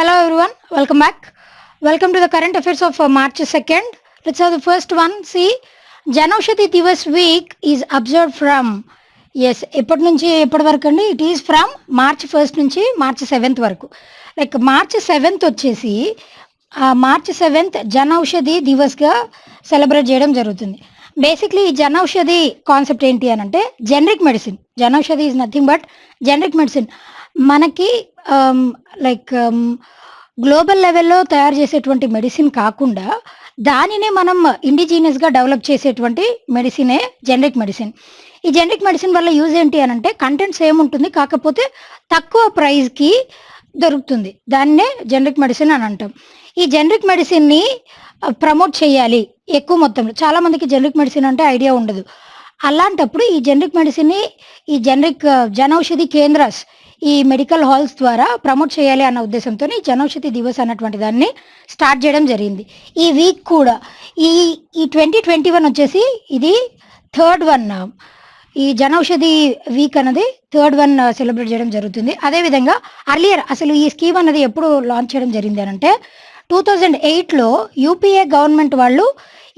Hello everyone, welcome back. Welcome to the current affairs of March 2nd. Let's have the first one. See, Janaushati Divas week is observed from, yes, ఎప్పటి నుంచి ఎప్పటి వరకు అండి? It is from March 1st నుంచి March 7th వరకు. Like March 7th వచ్చేసి March 7th Jan Aushadhi దివస్గా celebrate చేయడం జరుగుతుంది. బేసిక్లీ ఈ జనౌషధి కాన్సెప్ట్ ఏంటి అని అంటే generic medicine. Jan Aushadhi is nothing but generic medicine. మనకి లైక్ గ్లోబల్ లెవెల్లో తయారు చేసేటువంటి మెడిసిన్ కాకుండా దానినే మనం ఇండిజీనియస్గా డెవలప్ చేసేటువంటి మెడిసినే జనరిక్ మెడిసిన్. ఈ జనరిక్ మెడిసిన్ వల్ల యూజ్ ఏంటి అని అంటే కంటెంట్ సేమ్ ఉంటుంది, కాకపోతే తక్కువ ప్రైస్కి దొరుకుతుంది. దాన్నే జనరిక్ మెడిసిన్ అని అంటాం. ఈ జనరిక్ మెడిసిన్ని ప్రమోట్ చేయాలి ఎక్కువ మొత్తంలో. చాలామందికి జనరిక్ మెడిసిన్ అంటే ఐడియా ఉండదు. అలాంటప్పుడు ఈ జనరిక్ మెడిసిన్ని ఈ జనౌషధి కేంద్రాస్, ఈ మెడికల్ హాల్స్ ద్వారా ప్రమోట్ చేయాలి అన్న ఉద్దేశంతో ఈ జనౌషధి దివస్ అన్నటువంటి దాన్ని స్టార్ట్ చేయడం జరిగింది. ఈ వీక్ కూడా ఈ 2021 వచ్చేసి ఇది థర్డ్ వన్. ఈ జనౌషధి వీక్ అన్నది థర్డ్ వన్ సెలబ్రేట్ చేయడం జరుగుతుంది. అదేవిధంగా అర్లియర్ అసలు ఈ స్కీమ్ అనేది ఎప్పుడు లాంచ్ చేయడం జరిగింది అని అంటే 2008లో యూపీఏ గవర్నమెంట్ వాళ్ళు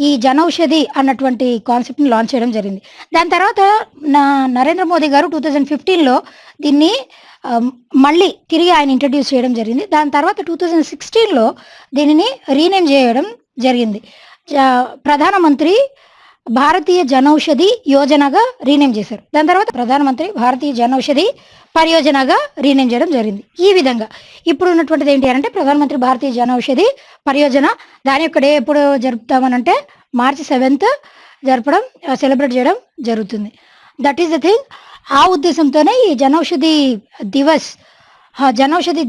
ఈ జనౌషధి అన్నటువంటి కాన్సెప్ట్ని లాంచ్ చేయడం జరిగింది. దాని తర్వాత నరేంద్ర మోదీ గారు 2015లో దీన్ని మళ్ళీ తిరిగి ఆయన ఇంట్రడ్యూస్ చేయడం జరిగింది. దాని తర్వాత 2016లో దీనిని రీనేమ్ చేయడం జరిగింది. ప్రధానమంత్రి భారతీయ జనౌషధి యోజనగా రీనేమ్ చేశారు. దాని తర్వాత ప్రధానమంత్రి భారతీయ జనౌషధి పరియోజనగా రీనేమ్ చేయడం జరిగింది. ఈ విధంగా ఇప్పుడు ఉన్నటువంటిది ఏంటి అంటే ప్రధానమంత్రి భారతీయ జనౌషధి పరియోజన. దాని యొక్క డే ఎప్పుడు జరుపుతామనంటే మార్చి 7th జరపడం, సెలబ్రేట్ చేయడం జరుగుతుంది. That is the thing. ఆ ఉద్దేశంతోనే ఈ జనౌషధి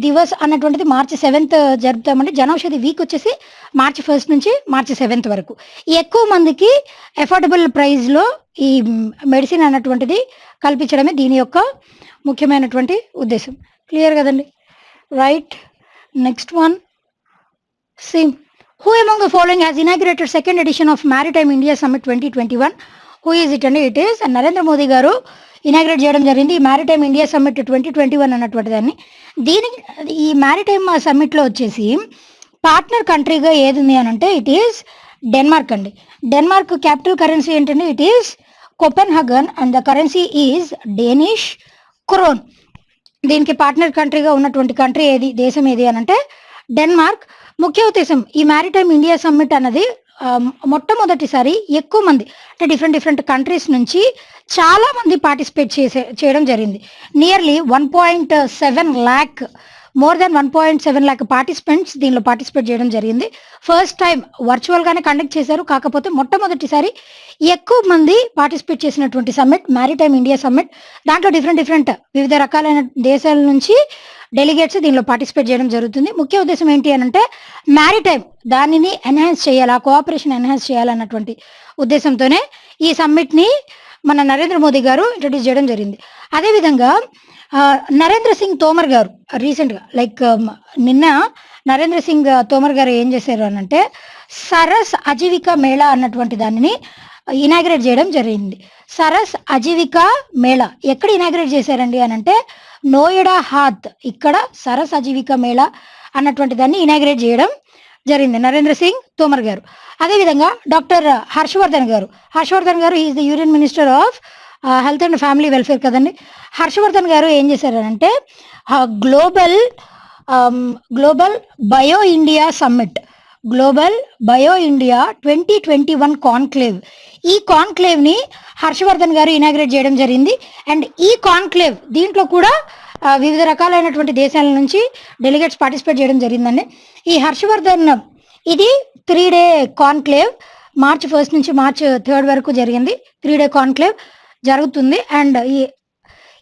దివస్ అన్నటువంటిది మార్చి 7th జరుపుతామంటే జనౌషధి వీక్ వచ్చేసి మార్చి 1st నుంచి మార్చి 7th వరకు ఎక్కువ మందికి అఫోర్డబుల్ ప్రైస్లో ఈ మెడిసిన్ అన్నటువంటిది కల్పించడమే దీని యొక్క ముఖ్యమైనటువంటి ఉద్దేశం. క్లియర్ కదండి? Right. Next one. C, who among the following has inaugurated second edition of maritime India summit 2021? Who is it అండి? ఇట్ ఈస్ నరేంద్ర మోదీ గారు ఇనాగ్రేట్ చేయడం జరిగింది ఈ మ్యారిటైమ్ ఇండియా సమ్మిట్ 2021 అన్నటువంటి దాన్ని. ఈ మ్యారిటైమ్ సమ్మిట్లో వచ్చేసి పార్ట్నర్ కంట్రీగా ఏది ఉంది అని అంటే ఇట్ ఈస్ డెన్మార్క్ అండి. డెన్మార్క్ క్యాపిటల్ కరెన్సీ ఏంటంటే it is Copenhagen and the currency is Danish crown. దీనికి పార్ట్నర్ కంట్రీగా ఉన్నటువంటి కంట్రీ ఏది, దేశం ఏది అని అంటే డెన్మార్క్. ముఖ్య ఉద్దేశం ఈ మ్యారిటైమ్ ఇండియా సమ్మిట్ అన్నది మొట్టమొదటిసారి ఎక్కువ మంది అంటే డిఫరెంట్ కంట్రీస్ నుంచి చాలా మంది పార్టిసిపేట్ చేయడం జరిగింది. Nearly 1.7 lakh, more than 1.7 lakh participants దీనిలో పార్టిసిపేట్ చేయడం జరిగింది. ఫస్ట్ టైం వర్చువల్గానే కండక్ట్ చేశారు, కాకపోతే మొట్టమొదటిసారి ఎక్కువ మంది పార్టిసిపేట్ చేసినటువంటి సమ్మిట్ మ్యారిటైమ్ ఇండియా సమ్మిట్. దాంట్లో డిఫరెంట్ వివిధ రకాలైన దేశాల నుంచి డెలిగేట్స్ దీనిలో పార్టిసిపేట్ చేయడం జరుగుతుంది. ముఖ్య ఉద్దేశం ఏంటి అని అంటే మ్యారిటైమ్ దానిని ఎన్హాన్స్ చేయాలి, ఆ కోఆపరేషన్ ఎన్హాన్స్ చేయాలన్నటువంటి ఉద్దేశంతోనే ఈ సమ్మిట్ని మన నరేంద్ర మోదీ గారు ఇంట్రడ్యూస్ చేయడం జరిగింది. అదేవిధంగా నరేంద్ర సింగ్ తోమర్ గారు రీసెంట్గా నిన్న నరేంద్ర సింగ్ తోమర్ గారు ఏం చేశారు అని అంటే సరస్ అజీవిక మేళా అన్నటువంటి దానిని ఇనాగ్రేట్ చేయడం జరిగింది. సరస్ అజీవిక మేళా ఎక్కడ ఇనాగ్రేట్ చేశారండి అని అంటే నోయిడా హాత్, ఇక్కడ సరస్ అజీవిక మేళా అన్నటువంటి దాన్ని ఇనాగ్రేట్ చేయడం జరిగింది నరేంద్ర సింగ్ తోమర్ గారు. అదేవిధంగా డాక్టర్ హర్షవర్ధన్ గారు is the union minister of health and family welfare కదండి. హర్షవర్ధన్ గారు ఏం చేశారంటే global bio India summit, global bio India 2021 conclave, ఈ కాన్క్లేవ్ని హర్షవర్ధన్ గారు ఇనాగ్రేట్ చేయడం జరిగింది. అండ్ ఈ కాన్క్లేవ్ దీంట్లో కూడా వివిధ రకాలైనటువంటి దేశాల నుంచి డెలిగేట్స్ పార్టిసిపేట్ చేయడం జరిగిందండి. ఈ హర్షవర్ధన్ ఇది 3 day కాన్క్లేవ్, మార్చి 1st నుంచి మార్చి 3rd వరకు జరిగింది. 3 day కాన్క్లేవ్ జరుగుతుంది. అండ్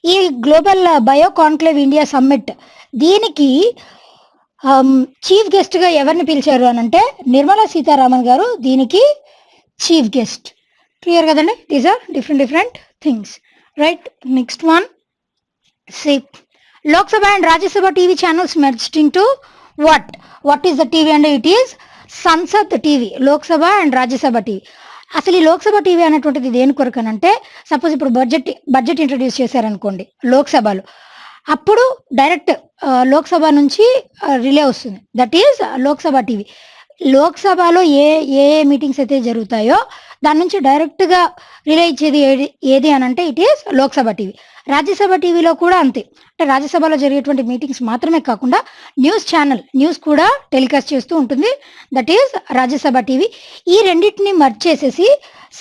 ఈ global bio conclave India summit దీనికి చీఫ్ గెస్ట్గా ఎవరిని పిలిచారు అని అంటే నిర్మలా సీతారామన్ గారు దీనికి చీఫ్ గెస్ట్. క్లియర్ కదండి? These are different things. Right. Next one. C, Lok Sabha and Rajya Sabha TV channels merged into what is the TV అంటే it is Sansad TV. Lok Sabha and Rajya Sabha TV. అసలు ఈ లోక్సభ టీవీ అనేటువంటిది దేని కొరకు అంటే సపోజ్ ఇప్పుడు బడ్జెట్ ఇంట్రడ్యూస్ చేశారనుకోండి లోక్సభలో, అప్పుడు డైరెక్ట్ లోక్సభ నుంచి రిలే వస్తుంది. That is Lok Sabha TV. లోక్సభలో ఏ ఏ మీటింగ్స్ అయితే జరుగుతాయో దాని నుంచి డైరెక్ట్గా రిలే ఇచ్చేది ఏది అని అంటే it is Lok Sabha TV. Rajya Sabha టీవీలో కూడా అంతే. అంటే రాజ్యసభలో జరిగేటువంటి మీటింగ్స్ మాత్రమే కాకుండా న్యూస్ కూడా టెలికాస్ట్ చేస్తూ ఉంటుంది. That is Rajya Sabha TV. ఈ రెండింటిని మర్జ్ చేసేసి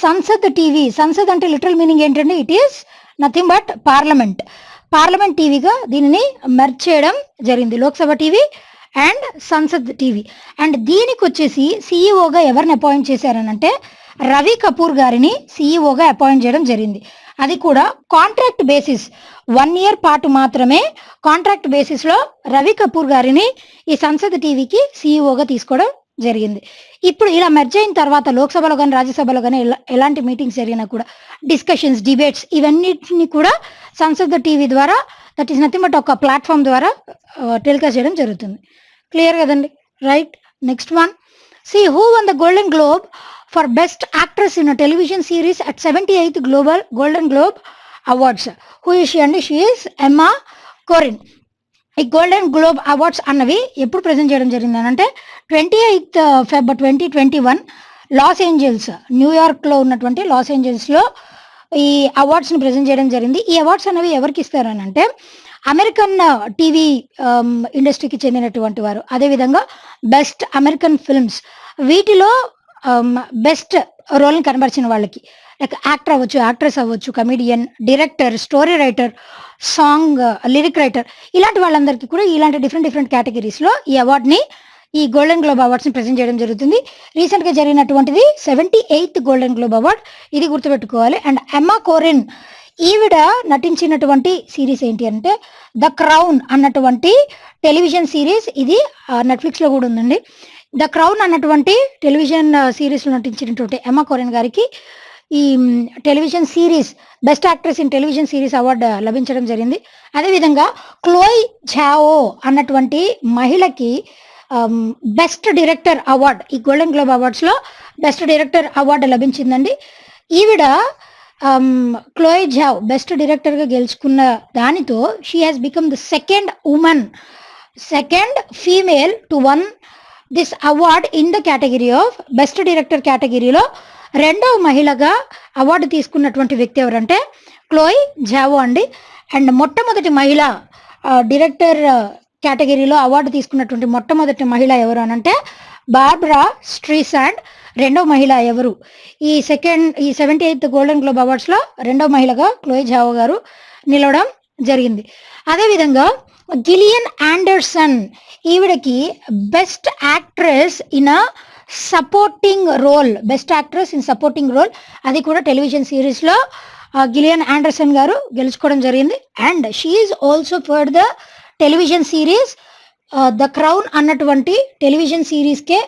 సంసద్ టీవీ, సంసద్ అంటే లిటరల్ మీనింగ్ ఏంటంటే it is nothing but parliament టీవీగా దీనిని మెర్జ్ చేయడం జరిగింది. Lok Sabha TV and Sansad TV. And దీనికి వచ్చేసి సీఈఓగా ఎవరిని అపాయింట్ చేశారనంటే రవి కపూర్ గారిని సీఈఓగా అపాయింట్ చేయడం జరిగింది. అది కూడా కాంట్రాక్ట్ బేసిస్, 1 year పాటు మాత్రమే కాంట్రాక్ట్ బేసిస్లో రవి కపూర్ గారిని ఈ సంసద్ టీవీకి సీఈఓగా తీసుకోవడం జరిగింది. ఇప్పుడు ఇలా మెర్జ్ అయిన తర్వాత లోక్సభలో కానీ రాజ్యసభలో కానీ ఎలాంటి మీటింగ్స్ జరిగినా కూడా డిస్కషన్స్, డిబేట్స్ ఇవన్నిటిని కూడా సంసద్ టీవీ ద్వారా, దట్ ఈస్ నథింగ్ బట్ ఒక ప్లాట్ఫామ్ ద్వారా టెలికాస్ట్ చేయడం జరుగుతుంది. క్లియర్ కదండి? Right. Next one, C who one the golden globe for best actress in television series at 78th global golden globe awards. Who is she అండి? She is ఎమ్మా కోరిన్. ఈ golden globe awards అన్నవి ఎప్పుడు present చేయడం జరిగింది అని అంటే 28th Feb 2021 Los Angeles, న్యూయార్క్లో ఉన్నటువంటి లాస్ ఏంజల్స్లో ఈ అవార్డ్స్ని ప్రజెంట్ చేయడం జరిగింది. ఈ అవార్డ్స్ అనేవి ఎవరికి ఇస్తారని అంటే అమెరికన్ టీవీ ఇండస్ట్రీకి చెందినటువంటి వారు, అదేవిధంగా బెస్ట్ అమెరికన్ ఫిల్మ్స్, వీటిలో బెస్ట్ రోల్ని కనబరిచిన వాళ్ళకి, లైక్ యాక్టర్ అవ్వచ్చు, యాక్ట్రెస్ అవ్వచ్చు, comedian, director, story writer, song lyric writer, ఇలాంటి వాళ్ళందరికీ కూడా ఇలాంటి డిఫరెంట్ కేటగిరీస్లో ఈ అవార్డ్ని, ఈ గోల్డెన్ గ్లోబ్ అవార్డ్స్ని ప్రజెంట్ చేయడం జరుగుతుంది. రీసెంట్గా జరిగినటువంటిది 78th గోల్డెన్ గ్లోబ్ అవార్డ్, ఇది గుర్తుపెట్టుకోవాలి. అండ్ ఎమ్మా కోరిన్, ఈవిడ నటించినటువంటి సిరీస్ ఏంటి అంటే ద క్రౌన్ అన్నటువంటి టెలివిజన్ సిరీస్. ఇది నెట్ఫ్లిక్స్లో కూడా ఉందండి. ద క్రౌన్ అన్నటువంటి టెలివిజన్ సిరీస్లో నటించినటువంటి ఎమ్మా కోరిన్ గారికి ఈ television series best actress in television series award లభించడం జరిగింది. అదేవిధంగా క్లోయ్ ఝావో అన్నటువంటి మహిళకి బెస్ట్ డైరెక్టర్ అవార్డ్, ఈ గోల్డెన్ గ్లోబ్ అవార్డ్స్లో బెస్ట్ డైరెక్టర్ అవార్డు లభించిందండి. ఈవిడ క్లోయ్ ఝావ్ బెస్ట్ డైరెక్టర్గా గెలుచుకున్న దానితో she has become the second female to win this award in the category of best director కేటగిరీలో రెండవ మహిళగా అవార్డు తీసుకున్నటువంటి వ్యక్తి ఎవరంటే క్లోయ్ ఝావో అండి. అండ్ మొట్టమొదటి మహిళ డైరెక్టర్ కేటగిరీలో అవార్డు తీసుకున్నటువంటి మొట్టమొదటి మహిళ ఎవరు అనంటే బార్బరా స్ట్రీసాండ్. రెండవ మహిళ ఎవరు? ఈ 78th గోల్డెన్ గ్లోబ్ అవార్డ్స్లో రెండవ మహిళగా క్లోయ్ ఝావో గారు నిలవడం జరిగింది. అదేవిధంగా గిలియన్ ఆండర్సన్, ఈవిడకి best actress in supporting role, best actress in supporting role, అది కూడా టెలివిజన్ సిరీస్లో గిలియన్ ఆండర్సన్ గారు గెలుచుకోవడం జరిగింది. And she is also for the television series the crown అన్నటువంటి టెలివిజన్ సిరీస్కే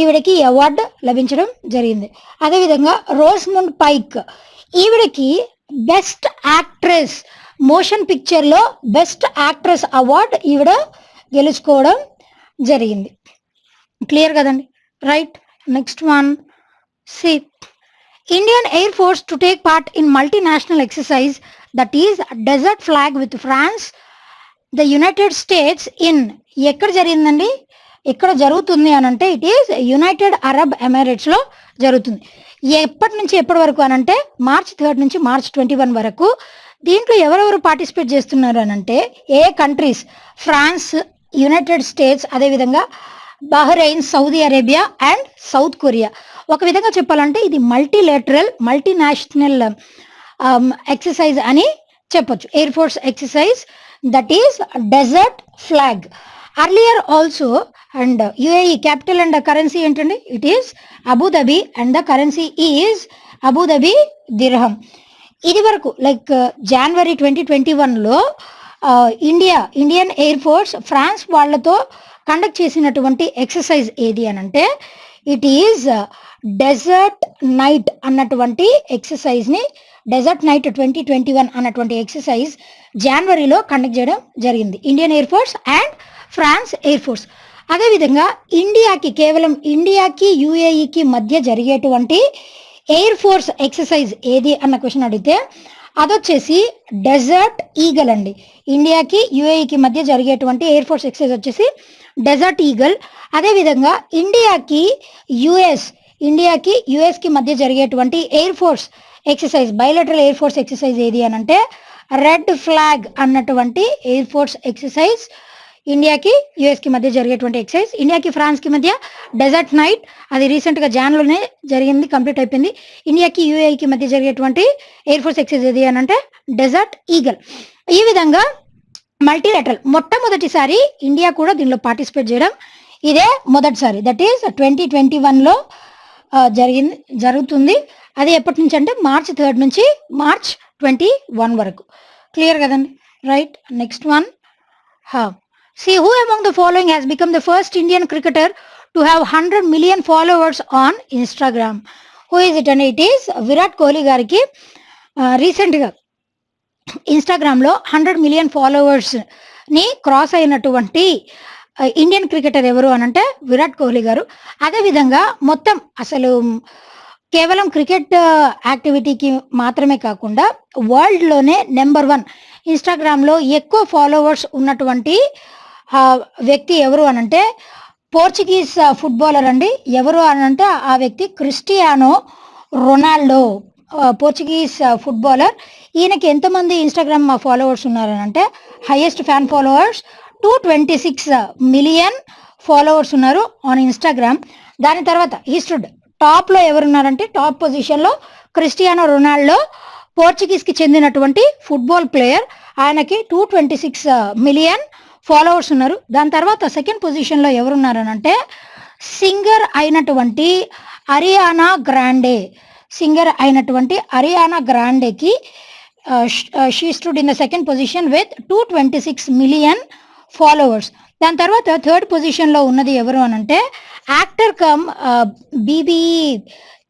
ఈవిడకి అవార్డు లభించడం జరిగింది. అదేవిధంగా రోస్ముండ్ పైక్, ఈవిడకి బెస్ట్ యాక్ట్రెస్ మోషన్ పిక్చర్లో బెస్ట్ యాక్ట్రెస్ అవార్డు ఈవిడ గెలుచుకోవడం జరిగింది. క్లియర్ కదండి? Right. Next one, C Indian air force to take part in multinational exercise that is desert flag with France the United States in. ఎక్కడ జరిగిందండి? ఎక్కడ జరుగుతుంది అని అంటే ఇట్ ఈస్ యునైటెడ్ అరబ్ ఎమిరేట్స్లో జరుగుతుంది. ఎప్పటి నుంచి ఎప్పటి వరకు అని అంటే March 3 నుంచి March 21 వరకు. దీంట్లో ఎవరెవరు పార్టిసిపేట్ చేస్తున్నారు అని అంటే ఏ కంట్రీస్? ఫ్రాన్స్, యునైటెడ్ స్టేట్స్, అదేవిధంగా Bahrain, Saudi Arabia and South Korea. ఒక విధంగా చెప్పాలంటే ఇది మల్టీనేషనల్ ఎక్సర్సైజ్ అని చెప్పొచ్చు. Air force exercise that is desert flag. Earlier also, and UAE capital and currency ఏంటండి? It is Abu Dhabi and the currency is Abu Dhabi dirham. ఇది వరకు like January 2021లో ఇండియన్ ఎయిర్ ఫోర్స్ ఫ్రాన్స్ వాళ్ళతో conduct చేసినటువంటి exercise ఏది అని అంటే it is dessert night అన్నటువంటి ఎక్సర్సైజ్ని, డెజర్ట్ నైట్ 2021 అన్నటువంటి ఎక్సర్సైజ్ జనవరిలో కండక్ట్ చేయడం జరిగింది Indian air force and France air force. అదేవిధంగా కేవలం ఇండియాకి యుఏఈకి మధ్య జరిగేటువంటి ఎయిర్ ఫోర్స్ ఎక్సర్సైజ్ ఏది అన్న క్వశ్చన్ అడిగితే అదొచ్చేసి డెజర్ట్ ఈగల్ అండి. ఇండియాకి యుఏఈకి మధ్య జరిగేటువంటి ఎయిర్ ఫోర్స్ ఎక్సర్సైజ్ వచ్చేసి డెజర్ట్ ఈగల్. అదేవిధంగా ఇండియాకి యుఎస్కి మధ్య జరిగేటువంటి air force exercise, bilateral air force exercise ఏది అని అంటే రెడ్ ఫ్లాగ్ అన్నటువంటి ఎయిర్ ఫోర్స్ ఎక్సర్సైజ్ ఇండియాకి యుఎస్కి మధ్య జరిగేటువంటి ఎక్సర్సైజ్. ఇండియాకి ఫ్రాన్స్కి మధ్య డెజర్ట్ నైట్, అది రీసెంట్గా జాన్లోనే జరిగింది, కంప్లీట్ అయిపోయింది. ఇండియాకి యుఏఈకి మధ్య జరిగేటువంటి ఎయిర్ ఫోర్స్ ఎక్సర్సైజ్ ఏది అని అంటే డెజర్ట్ ఈగల్. ఈ విధంగా మల్టీలేటరల్ మొట్టమొదటిసారి ఇండియా కూడా దీనిలో పార్టిసిపేట్ చేయడం ఇదే మొదటిసారి. దట్ ఈస్ 2021లో జరుగుతుంది. అది ఎప్పటి నుంచి అంటే March 3 నుంచి March 21 వరకు. క్లియర్ కదండి, right. Next one, see who among the following has become the first Indian cricketer to have 100 million followers on Instagram? Who is it? And it is Virat Kohli గారికి రీసెంట్గా ఇన్స్టాగ్రామ్లో 100 million ఫాలోవర్స్ని క్రాస్ అయినటువంటి Indian cricketer ఎవరు అని అంటే విరాట్ కోహ్లీ గారు. అదేవిధంగా మొత్తం అసలు కేవలం క్రికెట్ యాక్టివిటీకి మాత్రమే కాకుండా వరల్డ్లోనే నెంబర్ 1 ఇన్స్టాగ్రామ్లో ఎక్కువ ఫాలోవర్స్ ఉన్నటువంటి వ్యక్తి ఎవరు అనంటే పోర్చుగీస్ ఫుట్బాలర్ అండి. ఎవరు అనంటే ఆ వ్యక్తి క్రిస్టియానో రొనాల్డో, పోర్చుగీస్ ఫుట్బాలర్. ఈయనకి ఎంతమంది ఇన్స్టాగ్రామ్ ఫాలోవర్స్ ఉన్నారనంటే highest fan followers 226 million followers ఉన్నారు ఆన్ ఇన్స్టాగ్రామ్. దాని తర్వాత హిస్టరీ టాప్లో ఎవరున్నారంటే టాప్ పొజిషన్లో క్రిస్టియానో రొనాల్డో, పోర్చుగీస్కి చెందినటువంటి ఫుట్బాల్ ప్లేయర్. ఆయనకి 226 million ఫాలోవర్స్ ఉన్నారు. దాని తర్వాత సెకండ్ పొజిషన్లో ఎవరున్నారనంటే సింగర్ అయినటువంటి అరియానా గ్రాండేకి she stood in the second position with 226 million followers. దాని తర్వాత థర్డ్ పొజిషన్లో ఉన్నది ఎవరు అనంటే యాక్టర్ కమ్ బీబీఈ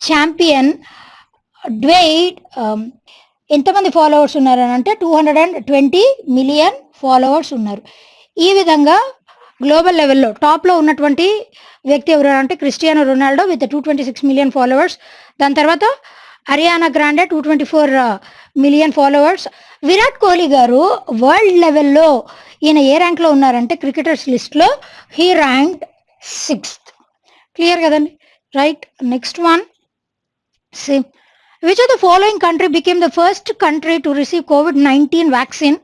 ఛాంపియన్ డ్వేయిడ్. ఎంతమంది ఫాలోవర్స్ ఉన్నారనంటే 220 million ఫాలోవర్స్ ఉన్నారు. ఈ విధంగా గ్లోబల్ లెవెల్లో టాప్లో ఉన్నటువంటి వ్యక్తి ఎవరు అంటే Cristiano Ronaldo with 226 million followers. దాని తర్వాత Ariana Grande 224 million followers. Virat Kohli గారు వరల్డ్ లెవెల్లో ఈయన ఏ ర్యాంక్లో ఉన్నారంటే క్రికెటర్స్ లిస్ట్లో హీ ర్యాంక్డ్ 6th. క్లియర్ కదండి, right. Next one, which of the following country became the first country to receive COVID-19 vaccine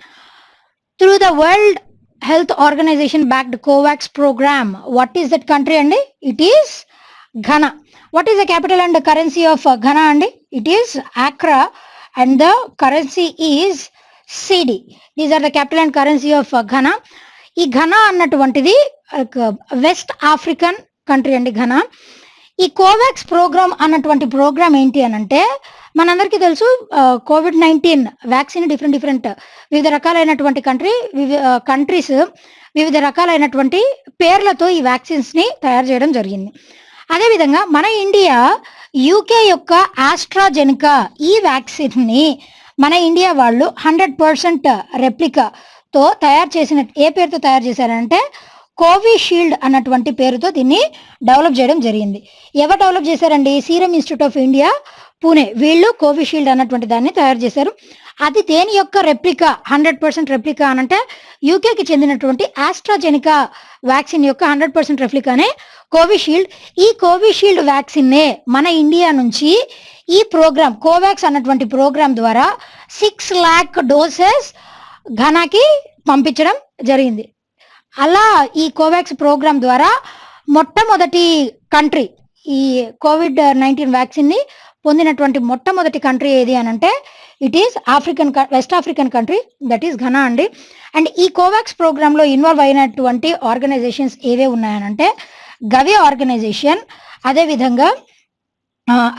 through the World Health Organization backed COVAX program? What is that country andi? It is Ghana. What is the capital and the currency of Ghana andi? It is Accra and the currency is CD. These are the capital and currency of Ghana. ఈ Ghana అన్నటువంటిది west African country అండి Ghana. ఈ Covax programme అన్నటువంటి programme ఏంటి అని అంటే మనందరికీ తెలుసు, COVID-19 వ్యాక్సిన్ డిఫరెంట్ వివిధ రకాలైనటువంటి కంట్రీస్ వివిధ రకాలైనటువంటి పేర్లతో ఈ వ్యాక్సిన్స్ని తయారు చేయడం జరిగింది. అదేవిధంగా మన ఇండియా యూకే యొక్క ఆస్ట్రాజెనికా ఈ వ్యాక్సిన్ని మన ఇండియా వాళ్ళు 100% రెప్లికాతో తయారు చేసిన ఏ పేరుతో తయారు చేశారంటే కోవిషీల్డ్ అన్నటువంటి పేరుతో దీన్ని డెవలప్ చేయడం జరిగింది. ఎవరు డెవలప్ చేశారండి? Serum institute of India Pune, వీళ్ళు కోవిషీల్డ్ అన్నటువంటి దాన్ని తయారు చేశారు. అది దేని యొక్క రెప్లికా, 100% రెప్లికా అనంటే యూకేకి చెందినటువంటి ఆస్ట్రాజెనికా వ్యాక్సిన్ యొక్క 100% రెప్లికానే కోవిషీల్డ్. ఈ కోవిషీల్డ్ వ్యాక్సిన్నే మన ఇండియా నుంచి ఈ ప్రోగ్రామ్ కోవాక్స్ అన్నటువంటి ప్రోగ్రామ్ ద్వారా 6 lakh doses ఘనాకి పంపించడం జరిగింది. అలా ఈ కోవాక్స్ ప్రోగ్రామ్ ద్వారా మొట్టమొదటి కంట్రీ ఈ COVID-19 వ్యాక్సిన్ని పొందినటువంటి మొట్టమొదటి కంట్రీ ఏది అని అంటే it is west African country, that is Ghana అండి. అండ్ ఈ కోవాక్స్ ప్రోగ్రాంలో ఇన్వాల్వ్ అయినటువంటి ఆర్గనైజేషన్స్ ఏవే ఉన్నాయనంటే గవి ఆర్గనైజేషన్,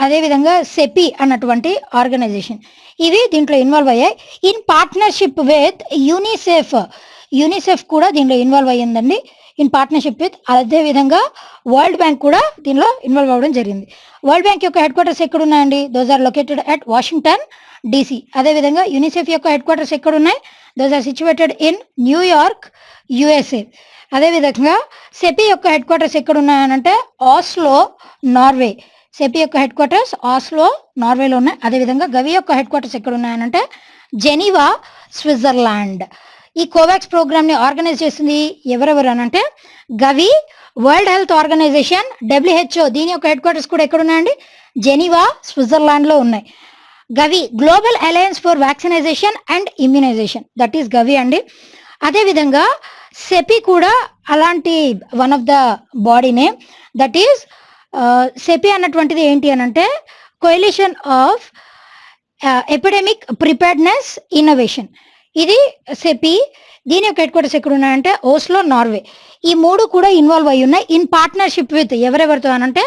అదేవిధంగా సెపి అన్నటువంటి ఆర్గనైజేషన్, ఇవి దీంట్లో ఇన్వాల్వ్ అయ్యాయి. ఇన్ పార్ట్నర్షిప్ విత్ యూనిసెఫ్ కూడా దీనిలో ఇన్వాల్వ్ అయ్యిందండి, ఇన్ పార్ట్నర్షిప్ విత్. అదేవిధంగా వరల్డ్ బ్యాంక్ కూడా దీనిలో ఇన్వాల్వ్ అవ్వడం జరిగింది. వరల్డ్ బ్యాంక్ యొక్క హెడ్ క్వార్టర్స్ ఎక్కడ ఉన్నాయండి? Those are located at Washington DC. అదేవిధంగా యూనిసెఫ్ యొక్క హెడ్ క్వార్టర్స్ ఎక్కడ ఉన్నాయి? Those are situated in New York USA. అదేవిధంగా సెపి యొక్క హెడ్ క్వార్టర్స్ ఎక్కడ ఉన్నాయనంటే ఆస్లో నార్వే. సెపి యొక్క హెడ్ క్వార్టర్స్ ఆస్లో నార్వేలో ఉన్నాయి. అదేవిధంగా గవి యొక్క హెడ్ క్వార్టర్స్ ఎక్కడ ఉన్నాయనంటే జెనీవా, స్విట్జర్లాండ్. ఈ కోవాక్స్ ప్రోగ్రామ్ని ఆర్గనైజ్ చేసింది ఎవరెవరు అని అంటే గవి, వరల్డ్ హెల్త్ ఆర్గనైజేషన్, WHO. దీని యొక్క హెడ్ క్వార్టర్స్ కూడా ఎక్కడ ఉన్నాయండి? జెనీవా, స్విట్జర్లాండ్లో ఉన్నాయి. Gavi global alliance for vaccination and immunisation, that is Gavi అండి. అదేవిధంగా సెపి కూడా అలాంటి వన్ ఆఫ్ ద బాడీనే. దట్ ఈస్ సెపి అన్నటువంటిది ఏంటి అని అంటే coalition of epidemic preparedness innovation. ఇది సెపి. దీని యొక్క హెడ్ క్వార్టర్స్ ఎక్కడ ఉన్నాయంటే ఓస్లో, నార్వే. ఈ మూడు కూడా ఇన్వాల్వ్ అయి ఉన్నాయి ఇన్ పార్ట్నర్షిప్ విత్ ఎవరెవరితో అనంటే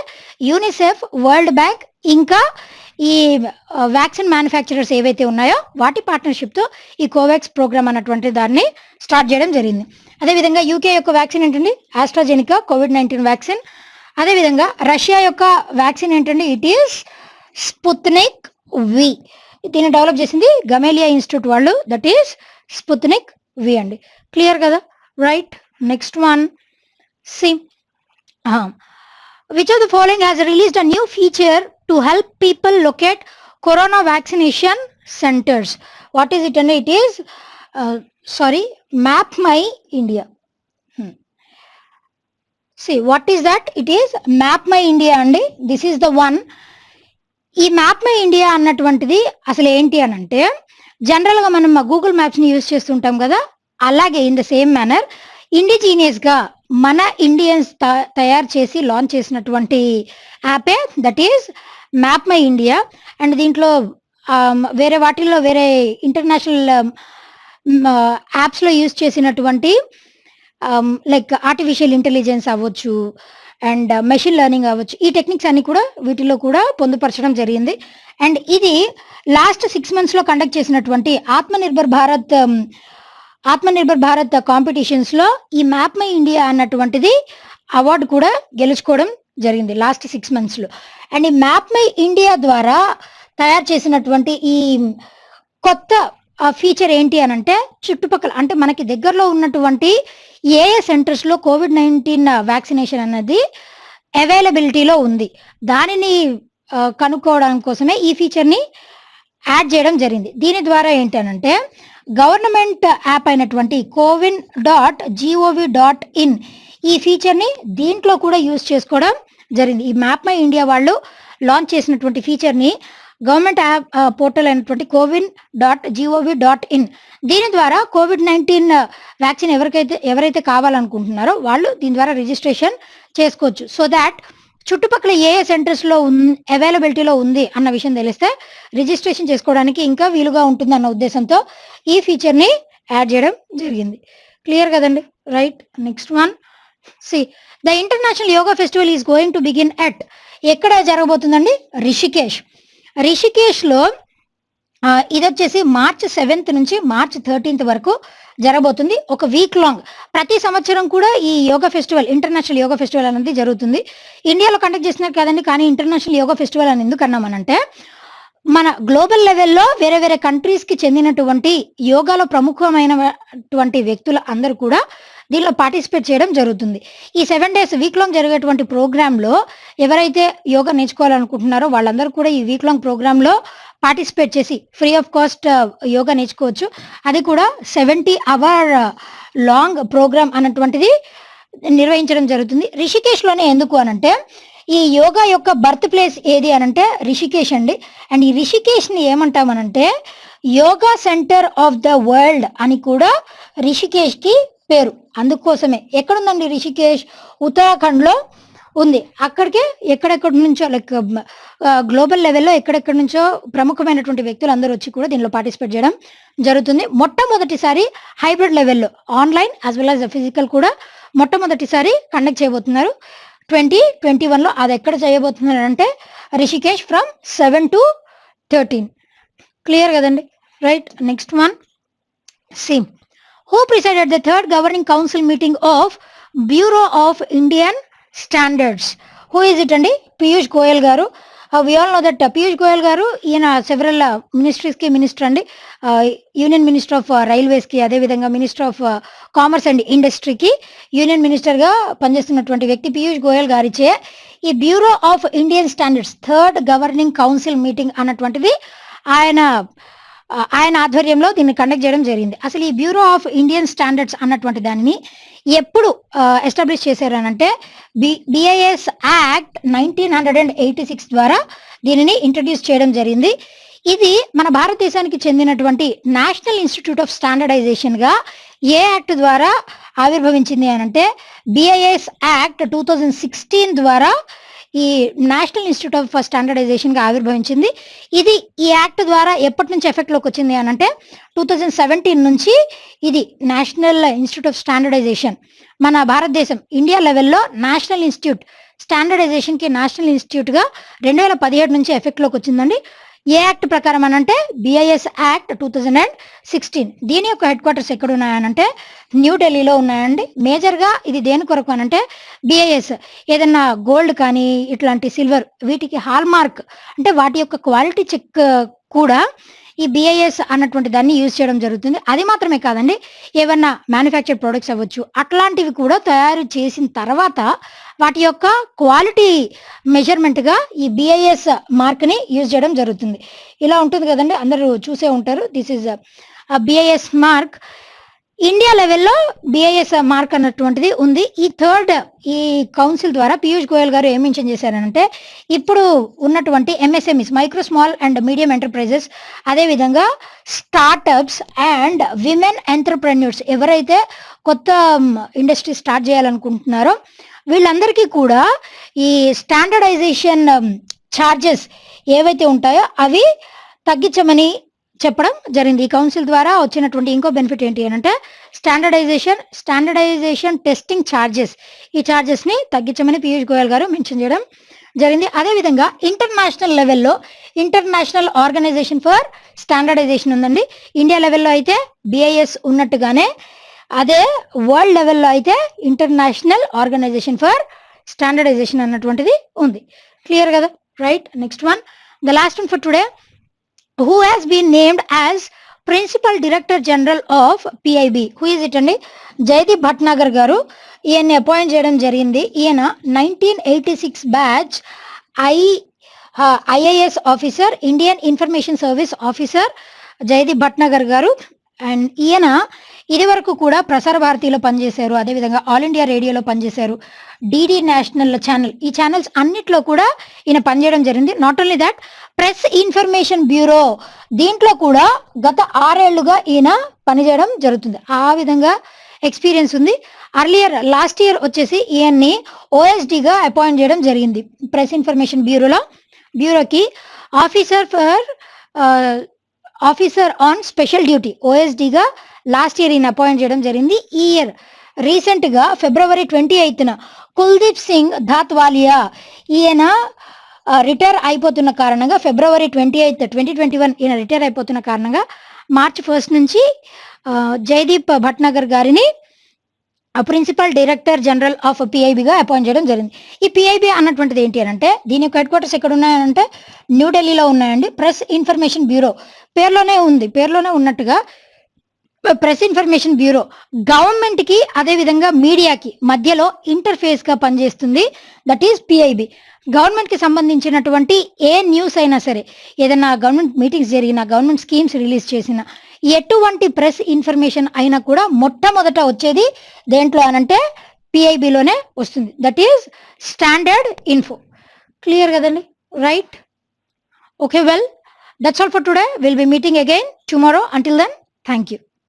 యూనిసెఫ్, వరల్డ్ బ్యాంక్, ఇంకా ఈ వ్యాక్సిన్ మ్యానుఫ్యాక్చరర్స్ ఏవైతే ఉన్నాయో వాటి పార్ట్నర్షిప్తో ఈ కోవాక్స్ ప్రోగ్రామ్ అన్నటువంటి దాన్ని స్టార్ట్ చేయడం జరిగింది. అదేవిధంగా యూకే యొక్క వ్యాక్సిన్ ఏంటండి? AstraZeneca COVID-19 vaccine. అదేవిధంగా రష్యా యొక్క వ్యాక్సిన్ ఏంటండి? It is Sputnik V. దీన్ని డెవలప్ చేసింది గమేలియా ఇన్స్టిట్యూట్ వాళ్ళు. దట్ ఈస్ స్పుత్నిక్ వి అండి. క్లియర్ కదా? Right. Next one, C which of the following has released a new feature to help people locate corona vaccination centers? What is it? And it is Map My India. See, what is that? It is Map My India అండి. This is the one. ఈ map my India అన్నటువంటిది అసలు ఏంటి అని అంటే జనరల్గా మనం Google మ్యాప్స్ని use చేస్తుంటాం కదా, అలాగే ఇన్ ద సేమ్ మేనర్ ఇండిజీనియస్గా మన ఇండియన్స్ తయారు చేసి లాంచ్ చేసినటువంటి యాపే that is map my India. And దీంట్లో వేరే వాటిల్లో వేరే ఇంటర్నేషనల్ యాప్స్లో యూజ్ చేసినటువంటి లైక్ ఆర్టిఫిషియల్ ఇంటెలిజెన్స్ అవ్వచ్చు అండ్ మెషిన్ లెర్నింగ్ అవ్వచ్చు, ఈ టెక్నిక్స్ అన్ని కూడా వీటిలో కూడా పొందుపరచడం జరిగింది. అండ్ ఇది లాస్ట్ 6 monthsలో కండక్ట్ చేసినటువంటి ఆత్మనిర్భర్ భారత్ కాంపిటీషన్స్లో ఈ మ్యాప్ మై ఇండియా అన్నటువంటిది అవార్డు కూడా గెలుచుకోవడం జరిగింది లాస్ట్ 6 monthsలో. అండ్ ఈ మ్యాప్ మై ఇండియా ద్వారా తయారు చేసినటువంటి ఈ కొత్త ఫీచర్ ఏంటి అని అంటే చుట్టుపక్కల అంటే మనకి దగ్గరలో ఉన్నటువంటి ఏ సెంటర్స్లో COVID-19 వ్యాక్సినేషన్ అన్నది అవైలబిలిటీలో ఉంది, దానిని కనుక్కోవడం కోసమే ఈ ఫీచర్ని యాడ్ చేయడం జరిగింది. దీని ద్వారా ఏంటనంటే గవర్నమెంట్ యాప్ అయినటువంటి cowin.gov.in ఈ ఫీచర్ని దీంట్లో కూడా యూజ్ చేసుకోవడం జరిగింది. ఈ మ్యాప్ మై ఇండియా వాళ్ళు లాంచ్ చేసినటువంటి ఫీచర్ని గవర్నమెంట్ యాప్ పోర్టల్ అయినటువంటి cowin.gov.in దీని ద్వారా COVID-19 వ్యాక్సిన్ ఎవరైతే కావాలనుకుంటున్నారో వాళ్ళు దీని ద్వారా రిజిస్ట్రేషన్ చేసుకోవచ్చు. సో దాట్ చుట్టుపక్కల ఏ సెంటర్స్లో అవైలబిలిటీలో ఉంది అన్న విషయం తెలిస్తే రిజిస్ట్రేషన్ చేసుకోవడానికి ఇంకా వీలుగా ఉంటుంది అన్న ఉద్దేశంతో ఈ ఫీచర్ని యాడ్ చేయడం జరిగింది. క్లియర్ కదండి? Right. Next one, see the international yoga festival is going to begin at. ఎక్కడ జరగబోతుందండి? రిషికేష్లో ఇది వచ్చేసి March 7th నుంచి March 13th వరకు జరగబోతుంది. ఒక వీక్ లాంగ్. ప్రతి సంవత్సరం కూడా ఈ yoga festival, international yoga festival అనేది జరుగుతుంది. ఇండియాలో కండక్ట్ చేస్తున్నారు కదండి, కానీ ఇంటర్నేషనల్ యోగా ఫెస్టివల్ అని ఎందుకు అన్నామనంటే మన గ్లోబల్ లెవెల్లో వేరే వేరే కంట్రీస్కి చెందినటువంటి యోగాలో ప్రముఖమైనటువంటి వ్యక్తులు అందరూ కూడా దీనిలో పార్టిసిపేట్ చేయడం జరుగుతుంది. ఈ 7 days వీక్ లాంగ్ జరిగేటువంటి ప్రోగ్రాంలో ఎవరైతే యోగా నేర్చుకోవాలనుకుంటున్నారో వాళ్ళందరూ కూడా ఈ వీక్ లాంగ్ ప్రోగ్రాంలో పార్టిసిపేట్ చేసి ఫ్రీ ఆఫ్ కాస్ట్ యోగా నేర్చుకోవచ్చు. అది కూడా 70 hour లాంగ్ ప్రోగ్రామ్ అన్నటువంటిది నిర్వహించడం జరుగుతుంది. రిషికేష్లోనే. ఎందుకు అనంటే ఈ యోగా యొక్క బర్త్ ప్లేస్ ఏది అనంటే రిషికేష్ అండి. అండ్ ఈ రిషికేష్ని ఏమంటామనంటే yoga centre of the world అని కూడా రిషికేష్కి పేరు. అందుకోసమే. ఎక్కడుందండి రిషికేష్? ఉత్తరాఖండ్లో ఉంది. అక్కడికే ఎక్కడెక్కడి నుంచో లైక్ గ్లోబల్ లెవెల్లో ఎక్కడెక్కడి నుంచో ప్రముఖమైనటువంటి వ్యక్తులు అందరూ వచ్చి కూడా దీనిలో పార్టిసిపేట్ చేయడం జరుగుతుంది. మొట్టమొదటిసారి హైబ్రిడ్ లెవెల్లో online as well as physical కూడా మొట్టమొదటిసారి కండక్ట్ చేయబోతున్నారు 2021లో. అది ఎక్కడ చేయబోతున్నారు అంటే రిషికేష్ ఫ్రమ్ 7 to 13. క్లియర్ కదండి? Right. Next one, C who presided the 3rd governing council meeting of Bureau of Indian Standards? Who is it అండి? పీయూష్ గోయల్ గారు. we all know that Piyush Goyal గారు ఈయన సెవరల్ మినిస్ట్రీస్కి మినిస్టర్ అండి. యూనియన్ మినిస్టర్ ఆఫ్ రైల్వేస్కి, అదేవిధంగా minister of commerce and ఇండస్ట్రీకి union మినిస్టర్గా పనిచేస్తున్నటువంటి వ్యక్తి పీయూష్ గోయల్ గారిచే ఈ bureau of Indian standards 3rd governing council meeting అన్నటువంటిది ఆయన ఆయన ఆధ్వర్యంలో దీన్ని కండక్ట్ చేయడం జరిగింది. అసలు ఈ బ్యూరో ఆఫ్ ఇండియన్ స్టాండర్డ్స్ అన్నటువంటి దానిని ఎప్పుడు ఎస్టాబ్లిష్ చేశారు అనంటే బిఐఎస్ యాక్ట్ 1986 ద్వారా దీనిని ఇంట్రడ్యూస్ చేయడం జరిగింది. ఇది మన భారతదేశానికి చెందినటువంటి నేషనల్ ఇన్స్టిట్యూట్ ఆఫ్ స్టాండర్డైజేషన్ గా ఏ యాక్ట్ ద్వారా ఆవిర్భవించింది అనంటే బిఐఎస్ యాక్ట్ 2016 ద్వారా ఈ నేషనల్ ఇన్స్టిట్యూట్ ఆఫ్ స్టాండర్డైజేషన్ గా ఆవిర్భవించింది. ఇది ఈ యాక్ట్ ద్వారా ఎప్పటి నుంచి ఎఫెక్ట్ లోకి వచ్చింది అనంటే 2017 నుంచి ఇది నేషనల్ ఇన్స్టిట్యూట్ ఆఫ్ స్టాండర్డైజేషన్ మన భారతదేశం ఇండియా లెవెల్లో నేషనల్ ఇన్స్టిట్యూట్ స్టాండర్డైజేషన్ కి నేషనల్ ఇన్స్టిట్యూట్ గా 2017 నుంచి ఎఫెక్ట్ లోకి వచ్చిందండి. ఏ యాక్ట్ ప్రకారం అనంటే బిఐఎస్ యాక్ట్ 2016. దీని యొక్క హెడ్ క్వార్టర్స్ ఎక్కడ ఉన్నాయనంటే న్యూఢిల్లీలో ఉన్నాయండి. మేజర్ గా ఇది దేని కొరకు అనంటే బిఐఎస్ ఏదన్నా గోల్డ్ కానీ ఇట్లాంటి సిల్వర్ వీటికి హాల్ మార్క్ అంటే వాటి యొక్క క్వాలిటీ చెక్ కూడా ఈ బిఐఎస్ అన్నటువంటి దాన్ని యూజ్ చేయడం జరుగుతుంది. అది మాత్రమే కాదండి, ఏమన్నా మ్యానుఫ్యాక్చర్డ్ ప్రొడక్ట్స్ అవ్వచ్చు అట్లాంటివి కూడా తయారు చేసిన తర్వాత వాటి యొక్క క్వాలిటీ మెజర్మెంట్ గా ఈ బిఐఎస్ మార్క్ ని యూజ్ చేయడం జరుగుతుంది. ఇలా ఉంటుంది కదండి, అందరూ చూసే ఉంటారు. This is BIS mark. India లెవెల్లో బిఐఎస్ మార్క్ అన్నటువంటిది ఉంది. ఈ కౌన్సిల్ ద్వారా పీయూష్ గోయల్ గారు ఏం మెన్షన్ చేశారంటే ఇప్పుడు ఉన్నటువంటి MSMEs micro small and medium enterprises అదేవిధంగా స్టార్టప్స్ అండ్ విమెన్ ఎంటర్ప్రెన్యూర్స్ ఎవరైతే కొత్త ఇండస్ట్రీ స్టార్ట్ చేయాలనుకుంటున్నారో వీళ్ళందరికీ కూడా ఈ స్టాండర్డైజేషన్ ఛార్జెస్ ఏవైతే ఉంటాయో అవి తగ్గించమని చెప్పడం జరిగింది. ఈ కౌన్సిల్ ద్వారా వచ్చినటువంటి ఇంకో బెనిఫిట్ ఏంటి అంటే స్టాండర్డైజేషన్ టెస్టింగ్ ఛార్జెస్ ఈ ఛార్జెస్ ని తగ్గించమని పీయూష్ గోయల్ గారు మెన్షన్ చేయడం జరిగింది. అదేవిధంగా ఇంటర్నేషనల్ లెవెల్లో ఇంటర్నేషనల్ ఆర్గనైజేషన్ ఫర్ స్టాండర్డైజేషన్ ఉందండి. ఇండియా లెవెల్లో అయితే బిఐఎస్ ఉన్నట్టుగానే అదే వరల్డ్ లెవెల్లో అయితే ఇంటర్నేషనల్ ఆర్గనైజేషన్ ఫర్ స్టాండర్డైజేషన్ అన్నటువంటిది ఉంది. క్లియర్ కదా? Right. Next one, the last one for today. Who has been named as Principal Director General of PIB? Who is it అండి? జయదీప్ భట్నాగర్ గారు ఈయన్ని అపాయింట్ చేయడం జరిగింది. ఈయన 1986 batch IAS officer, Indian information service officer Jaideep Bhatnagar గారు. అండ్ ఈయన ఇది వరకు కూడా ప్రసార భారతిలో పనిచేశారు, అదేవిధంగా ఆల్ ఇండియా రేడియోలో పనిచేశారు, డిడి నేషనల్ ఛానల్ ఈ ఛానల్స్ అన్నిట్లో కూడా ఈయన పనిచేయడం జరిగింది. Not only that, press information bureau దీంట్లో కూడా గత 6 ఏళ్లుగా ఈయన పనిచేయడం జరుగుతుంది. ఆ విధంగా ఎక్స్పీరియన్స్ ఉంది. లాస్ట్ ఇయర్ వచ్చేసి ఈయన్ని ఓఎస్డిగా అపాయింట్ చేయడం జరిగింది. ప్రెస్ ఇన్ఫర్మేషన్ బ్యూరోకి ఆఫీసర్ ఆన్ స్పెషల్ డ్యూటీ ఓఎస్డిగా లాస్ట్ ఇయర్ ఈయన అపాయింట్ చేయడం జరిగింది. ఈ ఇయర్ రీసెంట్ గా February 28న కుల్దీప్ సింగ్ ధాత్వాలియా ఈయన రిటైర్ అయిపోతున్న కారణంగా February 28, 2021 ఈయన రిటైర్ అయిపోతున్న కారణంగా March 1 నుంచి జయదీప్ భట్నాగర్ గారిని ప్రిన్సిపల్ డైరెక్టర్ జనరల్ ఆఫ్ పిఐబిగా అపాయింట్ చేయడం జరిగింది. ఈ పిఐబి అన్నటువంటిది ఏంటి అంటే దీని యొక్క హెడ్ క్వార్టర్స్ ఎక్కడ ఉన్నాయంటే న్యూఢిల్లీలో ఉన్నాయండి. ప్రెస్ ఇన్ఫర్మేషన్ బ్యూరో పేర్లోనే ఉన్నట్టుగా ప్రెస్ ఇన్ఫర్మేషన్ బ్యూరో గవర్నమెంట్ కి అదేవిధంగా మీడియాకి మధ్యలో ఇంటర్ఫేస్ గా పనిచేస్తుంది. That is PIB. గవర్నమెంట్ కి సంబంధించినటువంటి ఏ న్యూస్ అయినా సరే, ఏదైనా గవర్నమెంట్ మీటింగ్స్ జరిగినా, గవర్నమెంట్ స్కీమ్స్ రిలీజ్ చేసిన ఎటువంటి ప్రెస్ ఇన్ఫర్మేషన్ అయినా కూడా మొట్టమొదట వచ్చేది దేంట్లో అనంటే పిఐబిలోనే వస్తుంది. That is standard info. Clear కదండి? Right. Okay, well, that's all for today. Will be meeting again tomorrow. Until then, thank you.